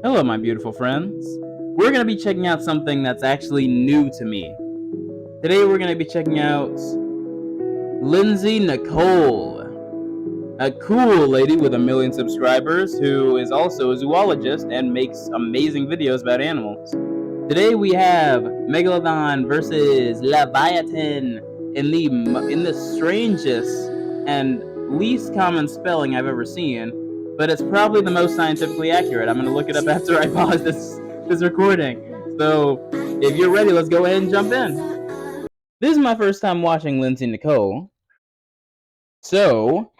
Hello, my beautiful friends. We're going to be checking out something that's actually new to me. Today, we're going to be checking out Lindsay Nicole, a cool lady with 1 million subscribers who is also a zoologist and makes amazing videos about animals. Today, we have Megalodon versus Leviathan in the strangest and least common spelling I've ever seen. But it's probably the most scientifically accurate. I'm going to look it up after I pause this recording. So, if you're ready, let's go ahead and jump in. This is my first time watching Lindsay Nicole. So,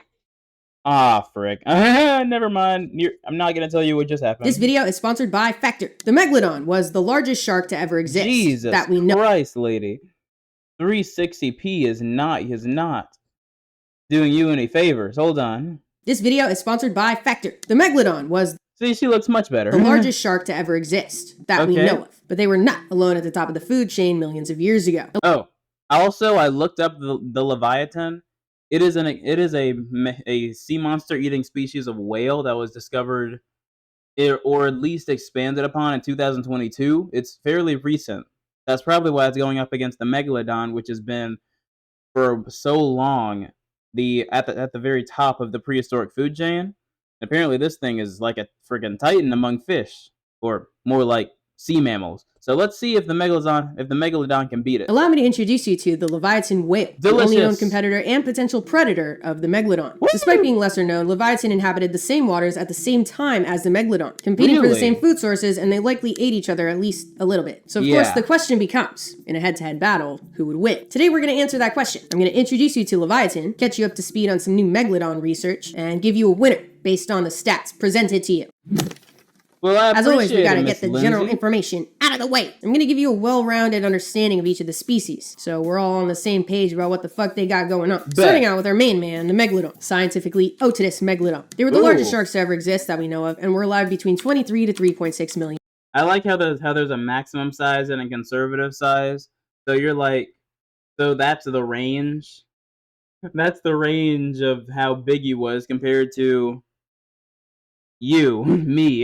frick. Never mind. I'm not going to tell you what just happened. This video is sponsored by Factor. The Megalodon was the largest shark to ever exist. Jesus that we know. Christ, lady. 360p is not doing you any favors. Hold on. This video is sponsored by Factor. The Megalodon was See, she looks much better. the largest shark to ever exist that we know of. But they were not alone at the top of the food chain millions of years ago. Oh, also, I looked up the Leviathan. It is a sea monster eating species of whale that was discovered or at least expanded upon in 2022. It's fairly recent. That's probably why it's going up against the Megalodon, which has been for so long at the very top of the prehistoric food chain. Apparently, this thing is like a freaking titan among fish, or more like sea mammals. So let's see if the Megalodon can beat it. Allow me to introduce you to the Leviathan whale, the only known competitor and potential predator of the Megalodon. Woo! Despite being lesser known, Leviathan inhabited the same waters at the same time as the Megalodon, competing for the same food sources, and they likely ate each other at least a little bit. So of course, the question becomes, in a head-to-head battle, who would win? Today, we're going to answer that question. I'm going to introduce you to Leviathan, catch you up to speed on some new Megalodon research, and give you a winner based on the stats presented to you. Well, as always, we gotta get the Lindsay. general information out of the way. I'm gonna give you a well-rounded understanding of each of the species, so we're all on the same page about what the fuck they got going on. Starting out with our main man, the Megalodon, scientifically Otodus megalodon. They were the largest sharks to ever exist that we know of, and were alive between 23 to 3.6 million. I like how there's a maximum size and a conservative size. So you're like, so that's the range. That's the range of how big he was compared to you, me.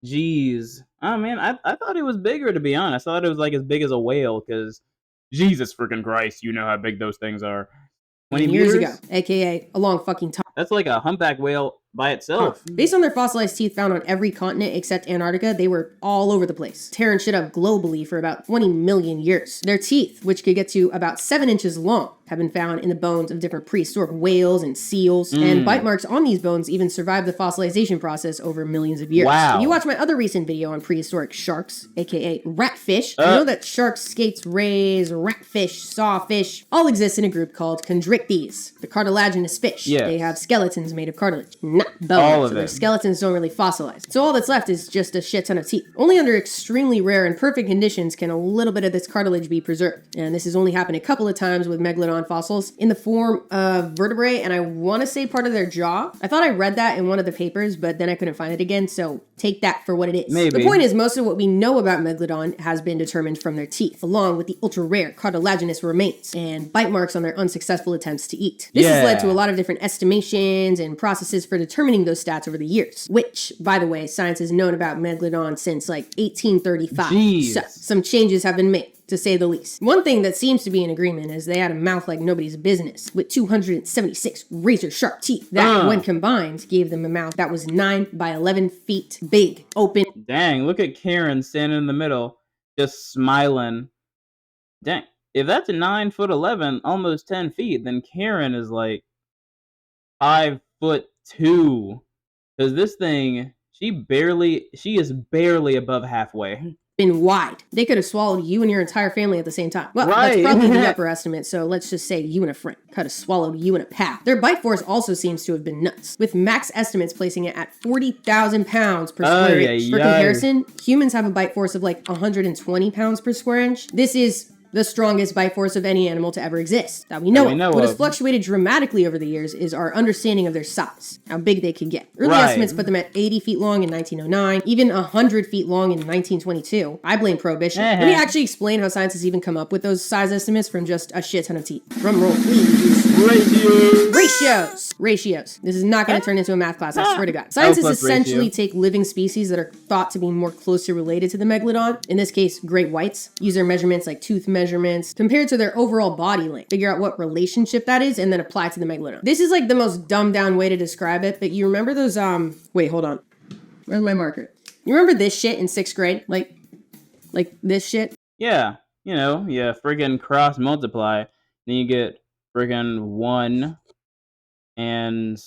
Jeez. Oh man, I thought it was bigger, to be honest. I thought it was like as big as a whale, because Jesus freaking Christ, you know how big those things are. 20 years meters ago, aka a long fucking time. That's like a humpback whale by itself. Based on their fossilized teeth found on every continent except Antarctica, they were all over the place, tearing shit up globally for about 20 million years. Their teeth, which could get to about 7 inches long, have been found in the bones of different prehistoric whales and seals, and bite marks on these bones even survived the fossilization process over millions of years. Wow. If you watch my other recent video on prehistoric sharks, aka ratfish, you know that sharks, skates, rays, ratfish, sawfish all exist in a group called chondrichthyes, the cartilaginous fish. Yes. They have skeletons made of cartilage, not bone, all of so it. their skeletons don't really fossilize. So all that's left is just a shit ton of teeth. Only under extremely rare and perfect conditions can a little bit of this cartilage be preserved, and this has only happened a couple of times with Megalodon fossils in the form of vertebrae, and I want to say part of their jaw. I thought I read that in one of the papers, but then I couldn't find it again, so take that for what it is. Maybe. The point is, most of what we know about Megalodon has been determined from their teeth, along with the ultra-rare cartilaginous remains and bite marks on their unsuccessful attempts to eat. This has led to a lot of different estimations and processes for determining those stats over the years, which, by the way, science has known about Megalodon since like 1835. Jeez. So, some changes have been made, to say the least. One thing that seems to be in agreement is they had a mouth like nobody's business, with 276 razor-sharp teeth that, when combined, gave them a mouth that was 9 by 11 feet big, open. Dang, look at Karen standing in the middle, just smiling. Dang, if that's a 9'11", almost 10 feet, then Karen is like 5'2". Because this thing, she is barely above halfway. Been wide. They could have swallowed you and your entire family at the same time. Well, that's probably the upper estimate, so let's just say you and a friend could have swallowed you and a pal. Their bite force also seems to have been nuts, with max estimates placing it at 40,000 pounds per square inch. For comparison, humans have a bite force of like 120 pounds per square inch. This is the strongest bite force of any animal to ever exist that we know of. What has fluctuated dramatically over the years is our understanding of their size, how big they can get. Early estimates put them at 80 feet long in 1909, even 100 feet long in 1922. I blame Prohibition. Let me actually explain how science has even come up with those size estimates from just a shit ton of teeth. Drum roll, please. Ratios. This is not going to turn into a math class, I swear to God. Scientists essentially take living species that are thought to be more closely related to the Megalodon, in this case, great whites, use their measurements like tooth measurements, compared to their overall body length, figure out what relationship that is, and then apply it to the Megalodon. This is like the most dumbed down way to describe it, but you remember those, wait, hold on. Where's my marker? You remember this shit in 6th grade? Like this shit? Yeah, you know, yeah, friggin' cross multiply, then you get friggin' 1 and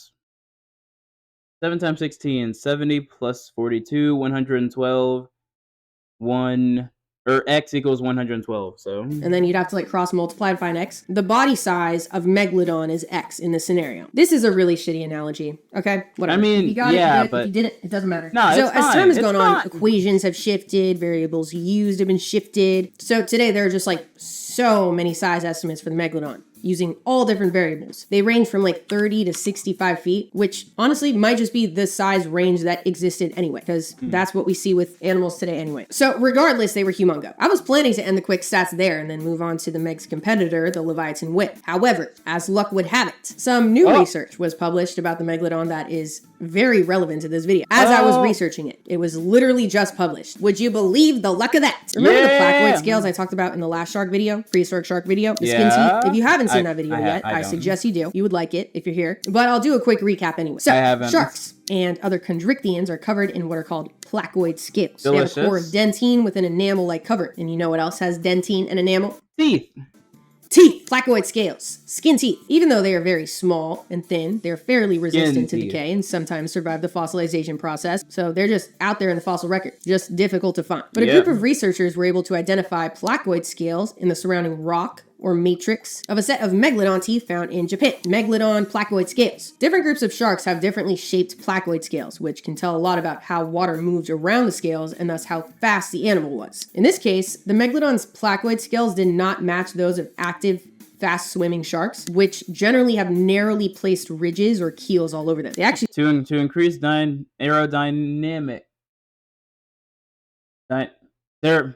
7 times 16, 70 plus 42, 112, 1, or x equals 112, so. And then you'd have to like cross multiply and find x. The body size of Megalodon is x in this scenario. This is a really shitty analogy, okay? Whatever. I mean, if you got yeah, it, but... if you didn't, it doesn't matter. No, so it's as fine. time has It's gone on, fine. equations have shifted, variables used have been shifted. So today there are just like so many size estimates for the Megalodon, using all different variables. They range from like 30 to 65 feet, which honestly might just be the size range that existed anyway, because that's what we see with animals today anyway. So regardless, they were humongo. I was planning to end the quick stats there and then move on to the Meg's competitor, the Leviathan whip. However, as luck would have it, some new research was published about the Megalodon that is very relevant to this video. As I was researching it, it was literally just published. Would you believe the luck of that? Remember the placoid scales I talked about in the last shark video, prehistoric shark video? The skin teeth? If you haven't seen that video yet, I suggest you do. You would like it if you're here. But I'll do a quick recap anyway. So, sharks and other chondrichthyans are covered in what are called placoid scales. Delicious. They have a core of dentine with an enamel-like cover. And you know what else has dentine and enamel? Teeth. Placoid scales, skin teeth. Even though they are very small and thin, they're fairly resistant to decay and sometimes survive the fossilization process. So they're just out there in the fossil record, just difficult to find. But a group of researchers were able to identify placoid scales in the surrounding rock or matrix of a set of Megalodon teeth found in Japan. Megalodon placoid scales. Different groups of sharks have differently shaped placoid scales, which can tell a lot about how water moved around the scales and thus how fast the animal was. In this case, the Megalodon's placoid scales did not match those of active fast swimming sharks, which generally have narrowly placed ridges or keels all over them. They actually to increase aerodynamic. They're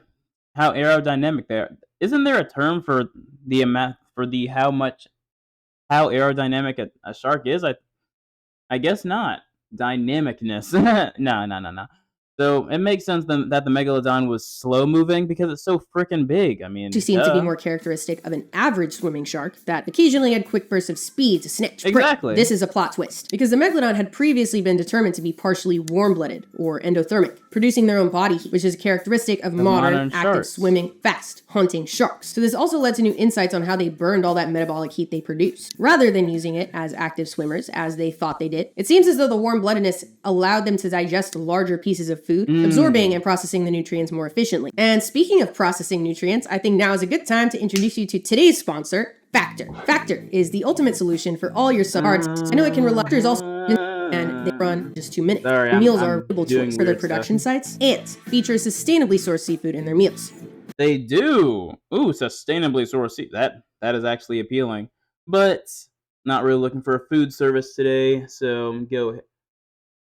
how aerodynamic they are. Isn't there a term for the amount how aerodynamic a shark is? I guess not. Dynamicness. No. So it makes sense that the Megalodon was slow moving because it's so freaking big. I mean, she seemed to be more characteristic of an average swimming shark that occasionally had quick bursts of speed to snatch. Exactly. This is a plot twist because the Megalodon had previously been determined to be partially warm-blooded or endothermic, producing their own body heat, which is a characteristic of modern active sharks. Swimming, fast hunting sharks. So this also led to new insights on how they burned all that metabolic heat they produced, rather than using it as active swimmers as they thought they did. It seems as though the warm-bloodedness allowed them to digest larger pieces of food, absorbing and processing the nutrients more efficiently. And speaking of processing nutrients, I think now is a good time to introduce you to today's sponsor, Factor. Factor is the ultimate solution for all your summer arts. I know it can relax also, and they run just 2 minutes. Sorry, meals I'm are available choice for their production sites and feature sustainably sourced seafood in their meals. They do. Ooh, sustainably sourced seafood. That is actually appealing. But not really looking for a food service today, so go ahead.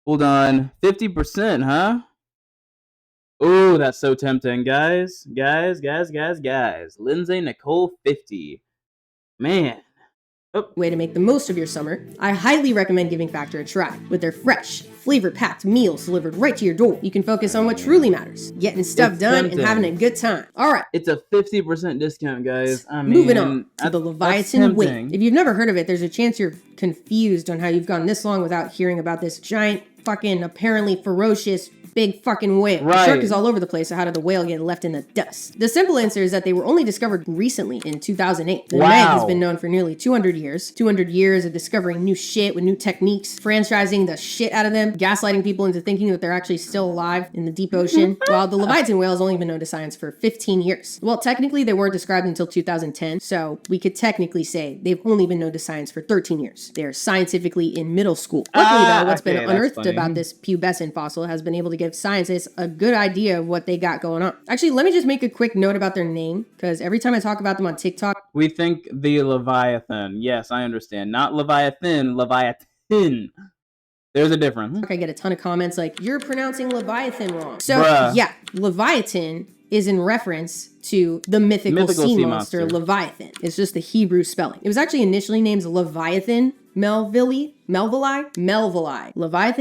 Hold on. 50%, huh? Ooh, that's so tempting, guys. Lindsay Nicole 50. Man. Way to make the most of your summer, I highly recommend giving Factor a try. With their fresh, flavor-packed meals delivered right to your door, you can focus on what truly matters, getting stuff done and having a good time. All right. It's a 50% discount, guys. I mean, moving on to the Leviathan whip. If you've never heard of it, there's a chance you're confused on how you've gone this long without hearing about this giant, fucking, apparently ferocious, big fucking whale. Right. The shark is all over the place, so how did the whale get left in the dust? The simple answer is that they were only discovered recently in 2008. The Meg has been known for nearly 200 years. 200 years of discovering new shit with new techniques, franchising the shit out of them, gaslighting people into thinking that they're actually still alive in the deep ocean, while the Leviathan whale has only been known to science for 15 years. Well, technically they weren't described until 2010, so we could technically say they've only been known to science for 13 years. They're scientifically in middle school. Luckily though, what's been unearthed about this pubescent fossil has been able to get give scientists a good idea of what they got going on. Actually, let me just make a quick note about their name, because every time I talk about them on TikTok, we think the Leviathan. Yes, I understand. Not Leviathan, Leviathan. There's a difference. I get a ton of comments like, you're pronouncing Leviathan wrong. So yeah, Leviathan is in reference to the mythical sea monster Leviathan. It's just the Hebrew spelling. It was actually initially named Leviathan Melville. Leviathan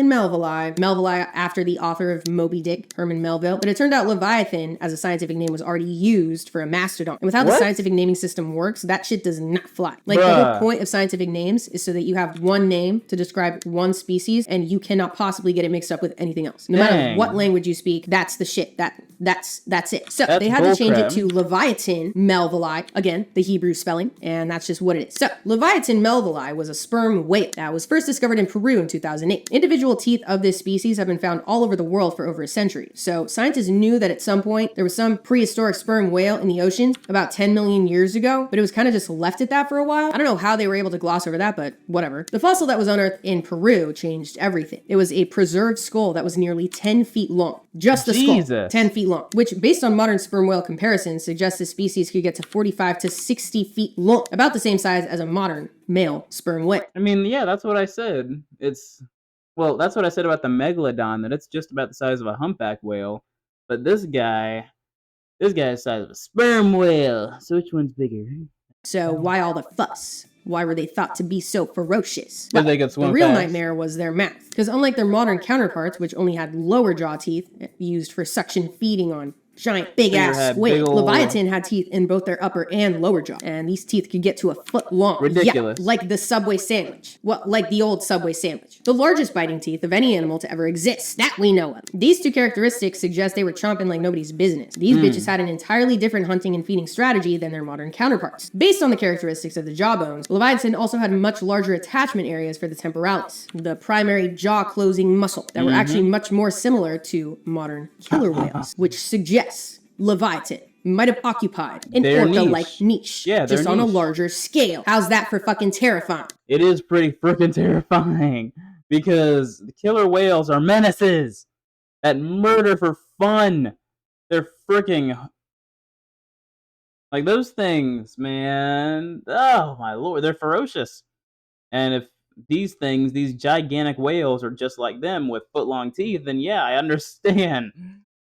Melville after the author of Moby Dick, Herman Melville. But it turned out Leviathan as a scientific name was already used for a mastodon. And with how the scientific naming system works, that shit does not fly. Like the whole point of scientific names is so that you have one name to describe one species and you cannot possibly get it mixed up with anything else. No matter what language you speak, that's the shit. That's it. So they had to change it to Leviathan Melville, again, the Hebrew spelling, and that's just what it is. So Leviathan Melville was a sperm whale that was first discovered in Peru in 2008. Individual teeth of this species have been found all over the world for over a century. So scientists knew that at some point there was some prehistoric sperm whale in the ocean about 10 million years ago, but it was kind of just left at that for a while. I don't know how they were able to gloss over that, but whatever. The fossil that was unearthed in Peru changed everything. It was a preserved skull that was nearly 10 feet long. Just the skull, 10 feet long, which based on modern sperm whale comparisons suggests the species could get to 45 to 60 feet long, about the same size as a modern male sperm whale. I mean, yeah, that's what I said. That's what I said about the Megalodon, that it's just about the size of a humpback whale. But this guy is the size of a sperm whale. So which one's bigger? So why all the fuss? Why were they thought to be so ferocious? Well, they could swim the real fast. nightmare was their mouth. Because unlike their modern counterparts, which only had lower jaw teeth used for suction feeding on giant big-ass squid, Leviathan had teeth in both their upper and lower jaw. And these teeth could get to a foot long. Ridiculous. Yeah, like the Subway sandwich. Well, like the old Subway sandwich. The largest biting teeth of any animal to ever exist, that we know of. These two characteristics suggest they were chomping like nobody's business. These bitches had an entirely different hunting and feeding strategy than their modern counterparts. Based on the characteristics of the jawbones, Leviathan also had much larger attachment areas for the temporalis, the primary jaw-closing muscle, that were actually much more similar to modern killer whales, which suggests Leviathan might have occupied an orca-like niche, just on a larger scale. How's that for fucking terrifying? It is pretty freaking terrifying, because the killer whales are menaces that murder for fun. They're freaking like those things, man. Oh my lord, they're ferocious. And if these gigantic whales are just like them with foot-long teeth, then yeah, I understand.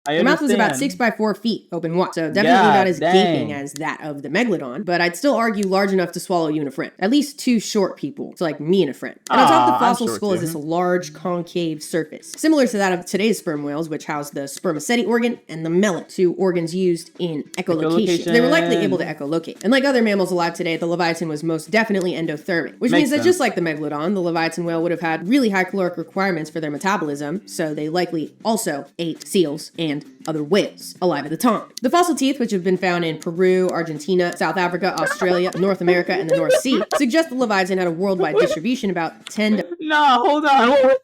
The mouth was about 6 by 4 feet open wide, so definitely not as gaping as that of the Megalodon, but I'd still argue large enough to swallow you and a friend. At least two short people, so like me and a friend. And on top of the fossil skull is this large concave surface, similar to that of today's sperm whales, which house the spermaceti organ and the melon, two organs used in echolocation. They were likely able to echolocate. And like other mammals alive today, the Leviathan was most definitely endothermic, which means that just like the Megalodon, the Leviathan whale would have had really high caloric requirements for their metabolism, so they likely also ate seals and other whales alive at the time. The fossil teeth, which have been found in Peru, Argentina, South Africa, Australia, North America, and the North Sea, suggest the Leviathan had a worldwide distribution about 10 to... No, hold on.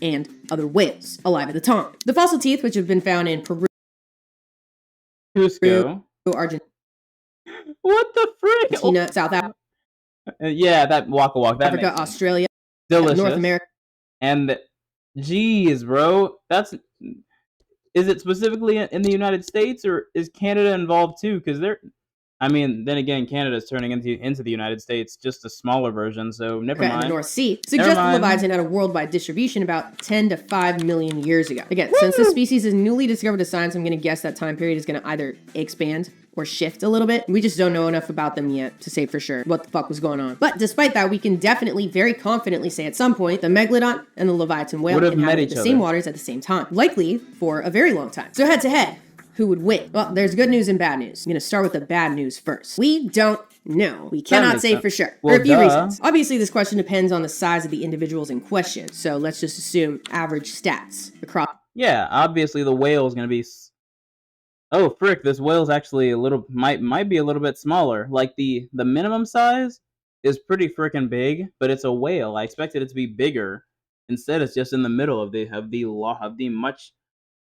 And other whales alive at the time. The fossil teeth, which have been found in Peru, Cusco, Argentina, what the frick? South Africa, yeah, that Waka Waka, that Africa, Australia, delicious. North America, and geez, bro, is it specifically in the United States, or is Canada involved too? Because then again, Canada's turning into the United States, just a smaller version, so never mind. The North Sea suggests the Leviathan had a worldwide distribution about 10 to 5 million years ago. Again, since the species is newly discovered to science, I'm going to guess that time period is going to either expand or shift a little bit. We just don't know enough about them yet to say for sure what the fuck was going on. But despite that, we can definitely very confidently say at some point the Megalodon and the Leviathan whale inhabited the same waters at the same time, likely for a very long time. So head to head, who would win? Well, there's good news and bad news. I'm going to start with the bad news first. We don't know. We cannot say for sure. For a few reasons. Obviously, this question depends on the size of the individuals in question. So let's just assume average stats across. Yeah, obviously the whale is going to be... Oh, frick, this whale's actually might be a little bit smaller. Like, the minimum size is pretty frickin' big, but it's a whale. I expected it to be bigger. Instead, it's just in the middle of the much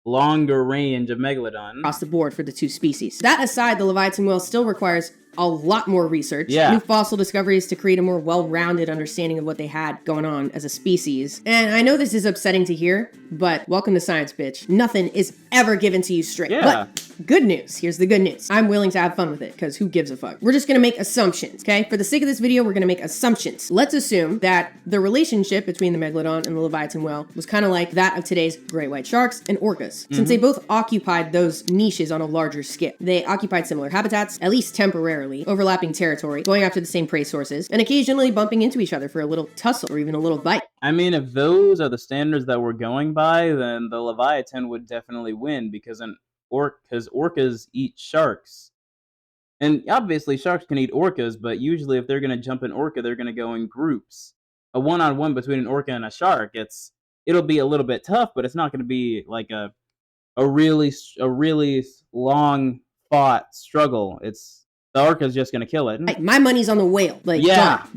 longer range of Megalodon. Across the board for the two species. That aside, the Leviathan whale still requires a lot more research, new fossil discoveries to create a more well-rounded understanding of what they had going on as a species. And I know this is upsetting to hear, but welcome to science, bitch. Nothing is ever given to you straight. But good news. Here's the good news. I'm willing to have fun with it, because who gives a fuck? We're just gonna make assumptions, okay? For the sake of this video, we're gonna make assumptions. Let's assume that the relationship between the Megalodon and the Leviathan whale was kind of like that of today's great white sharks and orcas, since they both occupied those niches on a larger scale. They occupied similar habitats, at least temporarily, overlapping territory, going after the same prey sources, and occasionally bumping into each other for a little tussle or even a little bite. I mean, if those are the standards that we're going by, then the Leviathan would definitely win, because orcas eat sharks. And obviously sharks can eat orcas, but usually if they're going to jump an orca, they're going to go in groups. A one-on-one between an orca and a shark, it'll be a little bit tough, but it's not going to be like a really long fought struggle. The orca's just gonna kill it. My money's on the whale. Like,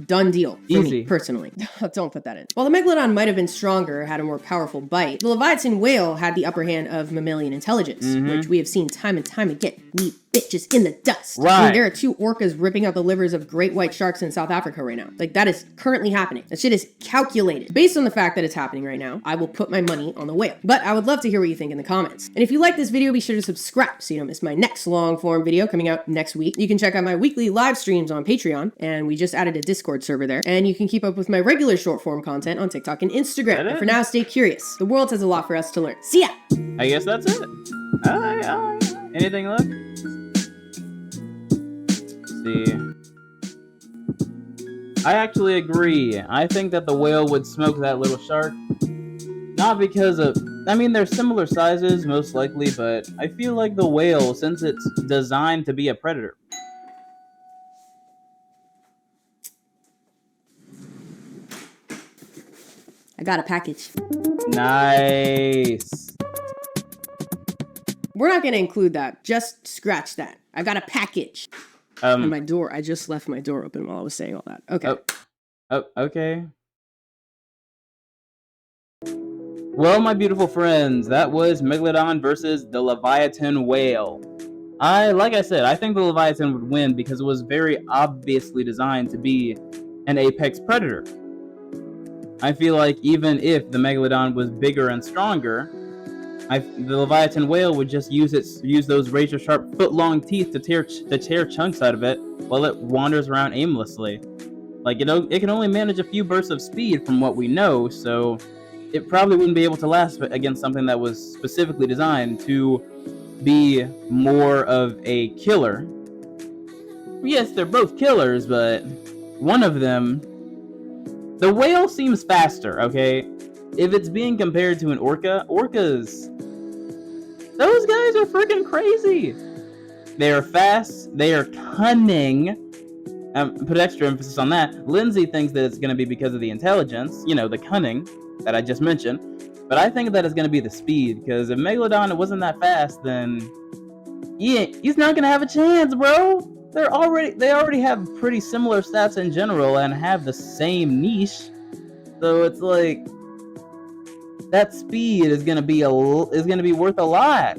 done deal. For me, personally. Don't put that in. While the Megalodon might have been stronger, had a more powerful bite, the Leviathan whale had the upper hand of mammalian intelligence, which we have seen time and time again. Leave bitches in the dust. Right. I mean, there are 2 orcas ripping out the livers of great white sharks in South Africa right now. Like, that is currently happening. That shit is calculated. Based on the fact that it's happening right now, I will put my money on the whale. But I would love to hear what you think in the comments. And if you like this video, be sure to subscribe so you don't miss my next long form video coming out next week. You can check out my weekly live streams on Patreon, and we just added a Discord server there. And you can keep up with my regular short form content on TikTok and Instagram. And for now, stay curious. The world has a lot for us to learn. See ya! I guess that's it. All right. Anything left? See. I actually agree. I think that the whale would smoke that little shark. Not because of... I mean, they're similar sizes, most likely, but I feel like the whale, since it's designed to be a predator. I got a package. Nice. We're not going to include that. Just scratch that. I got a package. And my door. I just left my door open while I was saying all that. Okay. Okay. Well, my beautiful friends, that was Megalodon versus the Leviathan whale. Like I said, I think the Leviathan would win because it was very obviously designed to be an apex predator. I feel like even if the Megalodon was bigger and stronger, the Leviathan whale would just use those razor-sharp, foot-long teeth to tear chunks out of it while it wanders around aimlessly. Like, it can only manage a few bursts of speed from what we know, so it probably wouldn't be able to last against something that was specifically designed to be more of a killer. Yes, they're both killers, but one of them... The whale seems faster, okay? If it's being compared to an orca, orcas... Those guys are freaking crazy! They are fast, they are cunning. Put extra emphasis on that. Lindsay thinks that it's going to be because of the intelligence, the cunning that I just mentioned. But I think that it's going to be the speed, because if Megalodon wasn't that fast, then he's not going to have a chance, bro! They already have pretty similar stats in general and have the same niche. So it's like... that speed is gonna be worth a lot.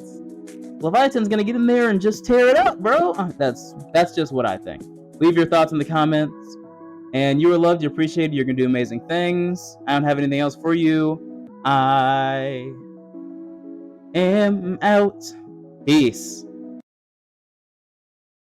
Leviathan's gonna get in there and just tear it up, bro. That's just what I think. Leave your thoughts in the comments. And you are loved, you're appreciated, you're gonna do amazing things. I don't have anything else for you. I am out. Peace.